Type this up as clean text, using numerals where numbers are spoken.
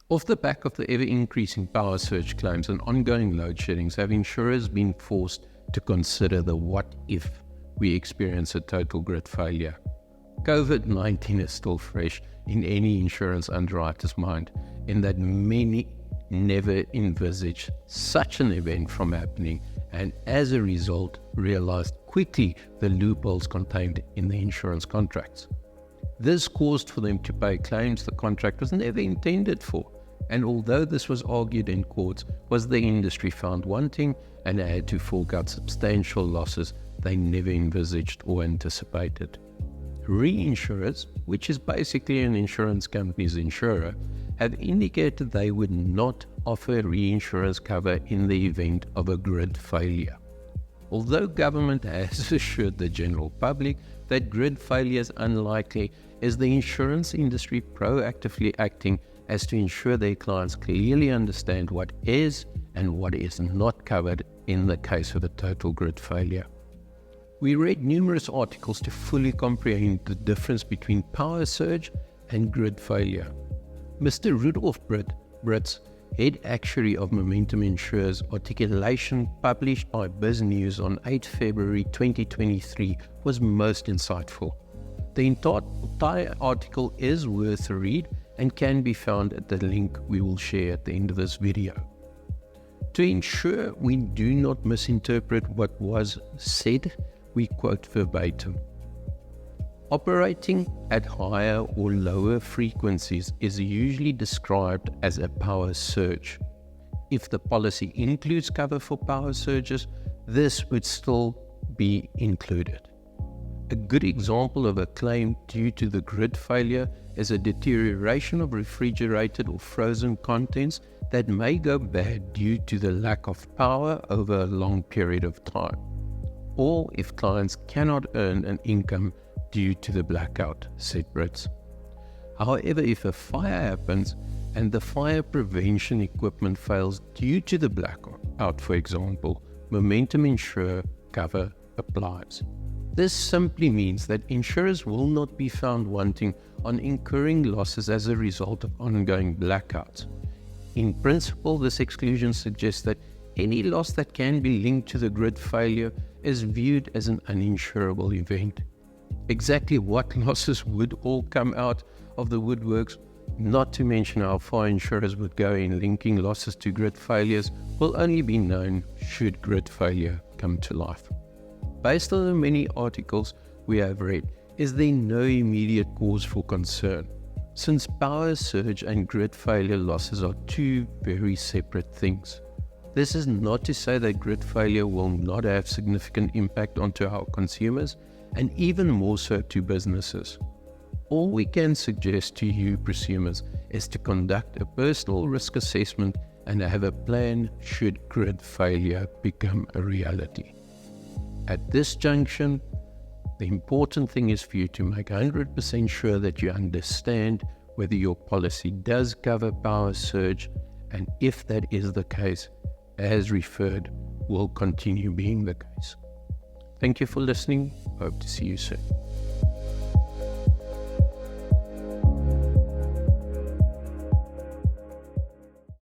Off the back of the ever-increasing power surge claims and ongoing load sheddings, have insurers been forced to consider the what if we experience a total grid failure? COVID-19 is still fresh in any insurance underwriter's mind, in that many never envisaged such an event from happening, and as a result realized quickly the loopholes contained in the insurance contracts. This caused for them to pay claims the contract was never intended for, and although this was argued in courts, was the industry found wanting and had to fork out substantial losses they never envisaged or anticipated. Reinsurers, which is basically an insurance company's insurer, have indicated they would not offer reinsurance cover in the event of a grid failure. Although government has assured the general public that grid failure is unlikely, is the insurance industry proactively acting as to ensure their clients clearly understand what is and what is not covered in the case of a total grid failure? We read numerous articles to fully comprehend the difference between power surge and grid failure. Mr. Rudolf Britz, head actuary of Momentum Insurers, articulation published by Biz News on 8 February 2023 was most insightful. The entire article is worth a read and can be found at the link we will share at the end of this video. To ensure we do not misinterpret what was said, we quote verbatim. Operating at higher or lower frequencies is usually described as a power surge. If the policy includes cover for power surges, this would still be included. A good example of a claim due to the grid failure is a deterioration of refrigerated or frozen contents that may go bad due to the lack of power over a long period of time, or if clients cannot earn an income due to the blackout, said Britz. However, if a fire happens and the fire prevention equipment fails due to the blackout, for example, Momentum Insurer cover applies. This simply means that insurers will not be found wanting on incurring losses as a result of ongoing blackouts. In principle, this exclusion suggests that any loss that can be linked to the grid failure is viewed as an uninsurable event. Exactly what losses would all come out of the woodworks, not to mention how far insurers would go in linking losses to grid failures, will only be known should grid failure come to life. Based on the many articles we have read, is there no immediate cause for concern, since power surge and grid failure losses are two very separate things. This is not to say that grid failure will not have significant impact onto our consumers, and even more so to businesses. All we can suggest to you, prosumers, is to conduct a personal risk assessment and have a plan should grid failure become a reality. At this junction, the important thing is for you to make 100% sure that you understand whether your policy does cover power surge, and if that is the case, as referred, will continue being the case. Thank you for listening. Hope to see you soon.